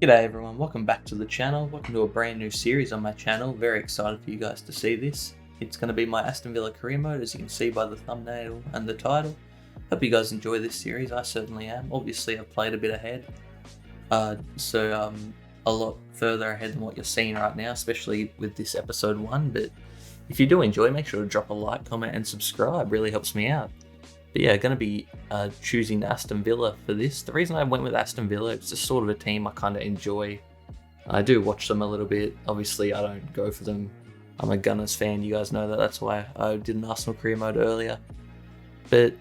G'day everyone, welcome back to the channel. Welcome to a brand new series on my channel. Very excited for you guys to see this. It's going to be my Aston Villa career mode, as you can see by the thumbnail and the title. Hope you guys enjoy this series, I certainly am. Obviously I've played a bit ahead, so a lot further ahead than what you're seeing right now, especially with this episode 1. But if you do enjoy, make sure to drop a like, comment and subscribe, really helps me out. But yeah, going to be choosing Aston Villa for this. The reason I went with Aston Villa, it's just sort of a team I kind of enjoy. I do watch them a little bit. Obviously, I don't go for them. I'm a Gunners fan, you guys know that. That's why I did an Arsenal career mode earlier. But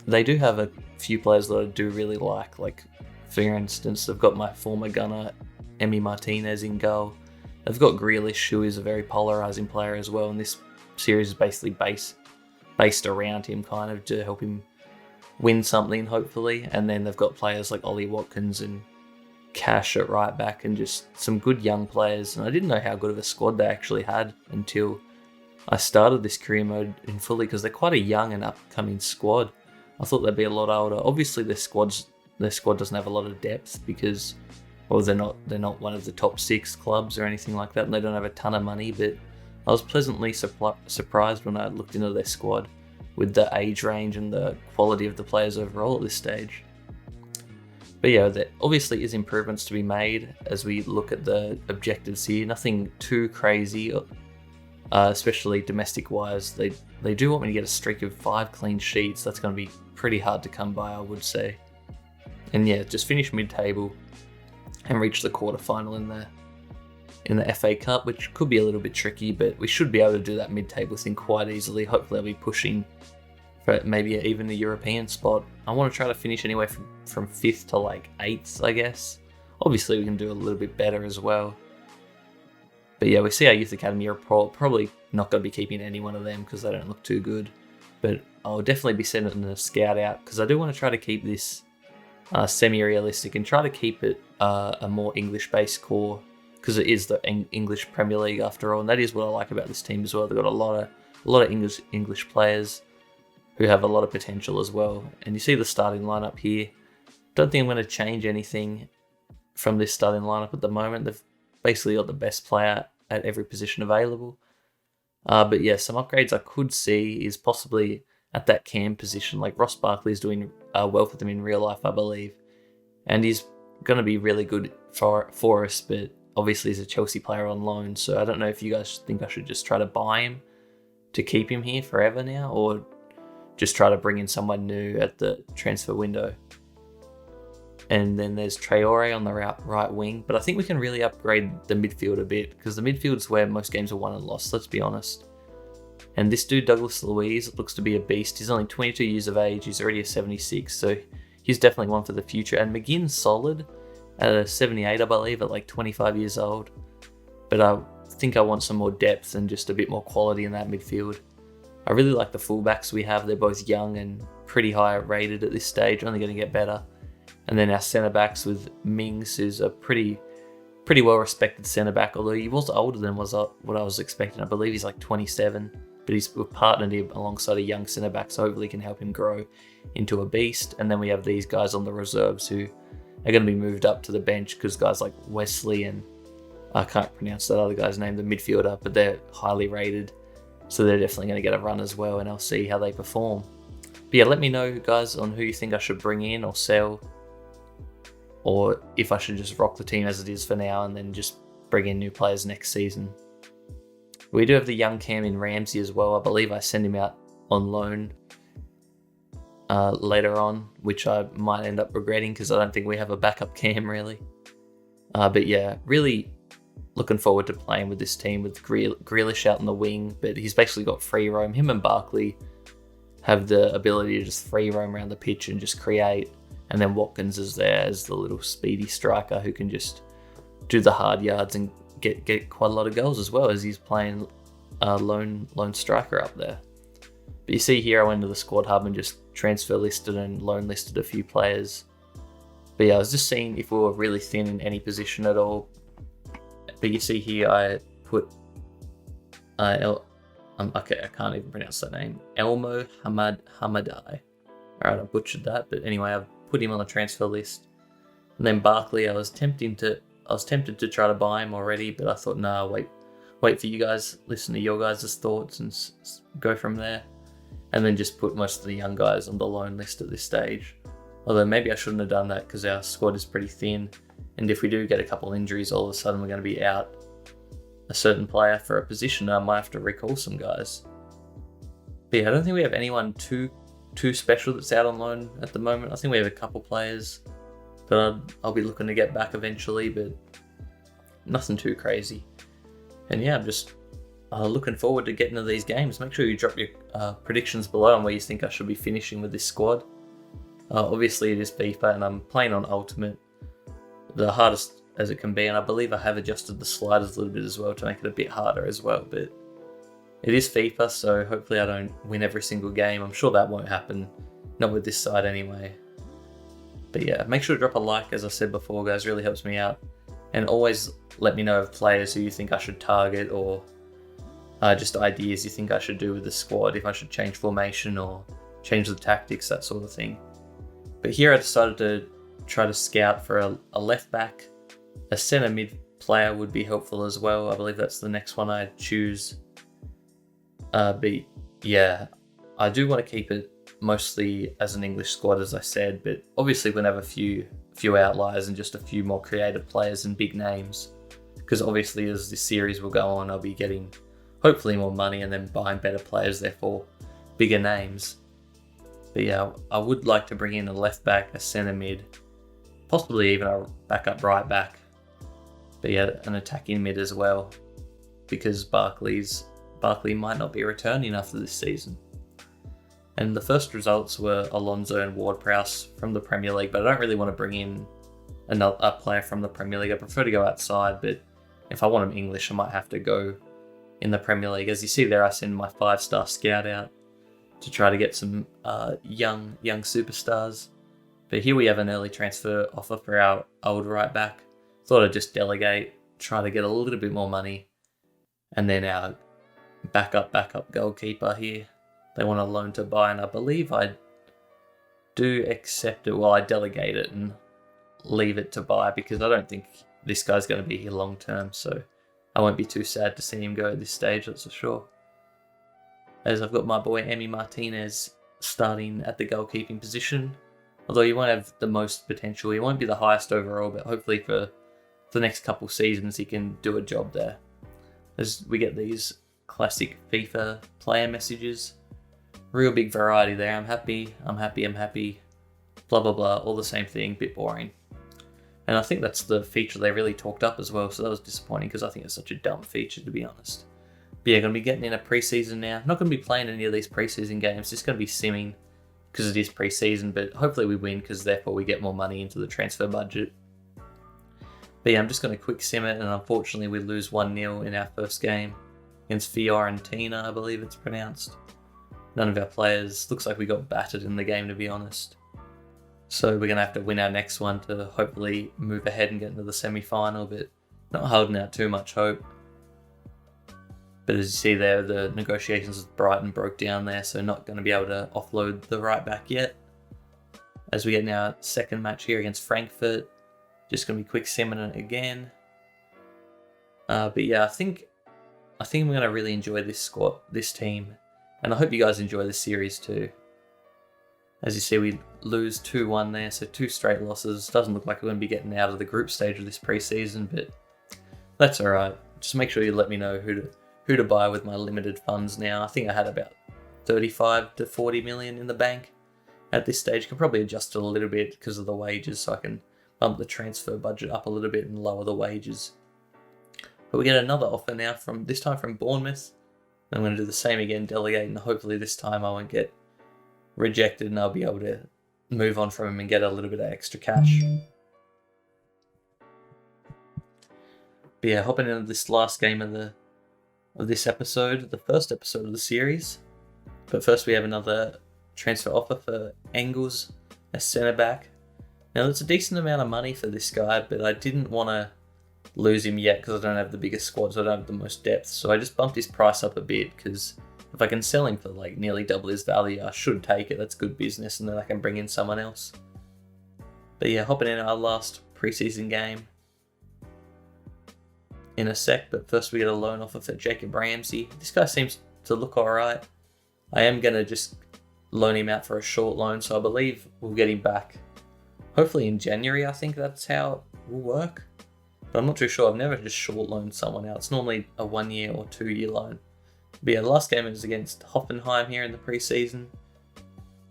they do have a few players that I do really like. Like, for instance, they've got my former Gunner, Emi Martinez, in goal. They've got Grealish, who is a very polarising player as well. And this series is basically based around him, kind of, to help him win something, hopefully. And then they've got players like Ollie Watkins and Cash at right back, and just some good young players. And I didn't know how good of a squad they actually had until I started this career mode in fully, because they're quite a young and upcoming squad. I thought they'd be a lot older. Obviously their squad doesn't have a lot of depth because, well, they're not one of the top 6 clubs or anything like that, and they don't have a ton of money. But I was pleasantly surprised when I looked into their squad with the age range and the quality of the players overall at this stage. But yeah, there obviously is improvements to be made as we look at the objectives here. Nothing too crazy, especially domestic-wise. They do want me to get a streak of 5 clean sheets. That's going to be pretty hard to come by, I would say. And yeah, just finish mid-table and reach the quarter-final in the FA Cup, which could be a little bit tricky, but we should be able to do that mid-table thing quite easily. Hopefully I'll be pushing for maybe even a European spot. I want to try to finish anywhere from 5th to like 8th, I guess. Obviously we can do a little bit better as well. But yeah, we see our youth academy are probably not going to be keeping any one of them because they don't look too good. But I'll definitely be sending a scout out because I do want to try to keep this semi-realistic and try to keep it a more English-based core, because it is the English Premier League after all, and that is what I like about this team as well. They've got a lot of English players who have a lot of potential as well. And you see the starting lineup here. Don't think I'm going to change anything from this starting lineup at the moment. They've basically got the best player at every position available. But yeah, some upgrades I could see is possibly at that cam position. Like Ross Barkley is doing well for them in real life, I believe, and he's going to be really good for us. But obviously he's a Chelsea player on loan, so I don't know if you guys think I should just try to buy him to keep him here forever now, or just try to bring in someone new at the transfer window. And then there's Traore on the right wing, but I think we can really upgrade the midfield a bit, because the midfield's where most games are won and lost, let's be honest. And this dude, Douglas Louise, looks to be a beast. He's only 22 years of age, he's already a 76, so he's definitely one for the future. And McGinn's solid at a 78, I believe, at like 25 years old. But I think I want some more depth and just a bit more quality in that midfield. I really like the fullbacks we have. They're both young and pretty high rated at this stage, only going to get better. And then our centre-backs with Mings, who's a pretty well-respected centre-back, although he was older than what I was expecting. I believe he's like 27, but we've partnered him alongside a young centre-back, so hopefully can help him grow into a beast. And then we have these guys on the reserves who are going to be moved up to the bench, because guys like Wesley and I can't pronounce that other guy's name, the midfielder, but they're highly rated, so they're definitely going to get a run as well, and I'll see how they perform. But yeah, let me know, guys, on who you think I should bring in or sell, or if I should just rock the team as it is for now and then just bring in new players next season. We do have the young cam in Ramsey as well. I believe I send him out on loan later on, which I might end up regretting because I don't think we have a backup cam really. But yeah, really looking forward to playing with this team with Grealish out in the wing, but he's basically got free roam. Him and Barkley have the ability to just free roam around the pitch and just create. And then Watkins is there as the little speedy striker who can just do the hard yards and get quite a lot of goals as well, as he's playing lone striker up there. But you see here I went to the squad hub and just transfer listed and loan listed a few players. But yeah, I was just seeing if we were really thin in any position at all. But you see here I put okay, I can't even pronounce that name. Elmo Hamadai. Alright, I butchered that, but anyway, I've put him on the transfer list. And then Barkley, I was tempted to try to buy him already, but I thought, nah, wait for you guys, listen to your guys' thoughts and go from there. And then just put most of the young guys on the loan list at this stage. Although maybe I shouldn't have done that because our squad is pretty thin. And if we do get a couple injuries, all of a sudden we're going to be out a certain player for a position. I might have to recall some guys. But yeah, I don't think we have anyone too special that's out on loan at the moment. I think we have a couple players that I'll be looking to get back eventually, but nothing too crazy. And yeah, I'm just looking forward to getting to these games. Make sure you drop your predictions below on where you think I should be finishing with this squad. Obviously it is FIFA and I'm playing on Ultimate, the hardest as it can be, and I believe I have adjusted the sliders a little bit as well to make it a bit harder as well, but it is FIFA, so hopefully I don't win every single game. I'm sure that won't happen, not with this side anyway. But yeah, make sure to drop a like, as I said before, guys, really helps me out. And always let me know of players who you think I should target, or just ideas you think I should do with the squad, if I should change formation or change the tactics, that sort of thing. But here I decided to try to scout for a left back. A centre mid player would be helpful as well. I believe that's the next one I choose. But yeah, I do want to keep it mostly as an English squad, as I said, but obviously we're going to have a few outliers and just a few more creative players and big names, because obviously as this series will go on, I'll be getting hopefully more money and then buying better players, therefore bigger names. But yeah, I would like to bring in a left back, a centre mid, possibly even a backup right back, but yeah, an attacking mid as well, because Barkley might not be returning after this season. And the first results were Alonso and Ward-Prowse from the Premier League, but I don't really want to bring in a player from the Premier League. I prefer to go outside, but if I want them English, I might have to go in the Premier League. As you see there, I send my 5-star scout out to try to get some young superstars. But here we have an early transfer offer for our old right back. Thought I'd just delegate, try to get a little bit more money. And then our backup goalkeeper here, they want a loan to buy, and I believe I do accept it. Well, I delegate it and leave it to buy because I don't think this guy's going to be here long term, so I won't be too sad to see him go at this stage, that's for sure. As I've got my boy Emi Martinez starting at the goalkeeping position, although he won't have the most potential, he won't be the highest overall, but hopefully for the next couple seasons he can do a job there. As we get these classic FIFA player messages, real big variety there. I'm happy, blah blah blah, all the same thing, bit boring. And I think that's the feature they really talked up as well, so that was disappointing because I think it's such a dumb feature, to be honest. But yeah, going to be getting in a preseason now. Not going to be playing any of these preseason games, just going to be simming because it is preseason, but hopefully we win because therefore we get more money into the transfer budget. But yeah, I'm just going to quick sim it, and unfortunately we lose 1-0 in our first game against Fiorentina, I believe it's pronounced. None of our players, looks like we got battered in the game, to be honest. So we're going to have to win our next one to hopefully move ahead and get into the semi-final, but not holding out too much hope. But as you see there, the negotiations with Brighton broke down there, so not going to be able to offload the right back yet. As we get now second match here against Frankfurt, just going to be quick simming it again. But yeah, I think we're going to really enjoy this squad, this team. And I hope you guys enjoy this series too. As you see, we lose 2-1 there, so 2 straight losses. Doesn't look like we're going to be getting out of the group stage of this preseason, but that's alright. Just make sure you let me know who to buy with my limited funds now. I think I had about 35 to 40 million in the bank at this stage. Can probably adjust it a little bit because of the wages, so I can bump the transfer budget up a little bit and lower the wages. But we get another offer now, this time from Bournemouth. I'm going to do the same again, delegate, and hopefully this time I won't get rejected and I'll be able to move on from him and get a little bit of extra cash. But yeah, hopping into this last game of this episode, the first episode of the series. But first we have another transfer offer for Engels, a centre back. Now that's a decent amount of money for this guy, but I didn't want to lose him yet because I don't have the biggest squad, so I don't have the most depth. So I just bumped his price up a bit because if I can sell him for like nearly double his value, I should take it. That's good business, and then I can bring in someone else. But yeah, hopping in our last preseason game in a sec, but first we get a loan offer for Jacob Ramsey. This guy seems to look alright. I am going to just loan him out for a short loan, so I believe we'll get him back hopefully in January. I think that's how it will work, but I'm not too sure. I've never just short loaned someone out. It's normally a 1 year or 2 year loan. But yeah, the last game is against Hoffenheim here in the preseason,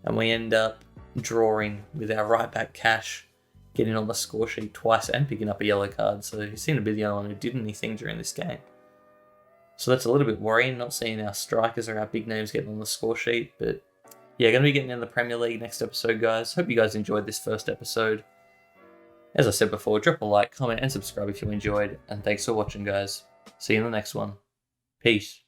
and we end up drawing with our right back Cash getting on the score sheet twice and picking up a yellow card, so he seemed to be the only one who did anything during this game. So that's a little bit worrying, not seeing our strikers or our big names getting on the score sheet. But yeah, going to be getting in the Premier League next episode, guys. Hope you guys enjoyed this first episode. As I said before, drop a like, comment, and subscribe if you enjoyed. And thanks for watching, guys. See you in the next one. Peace.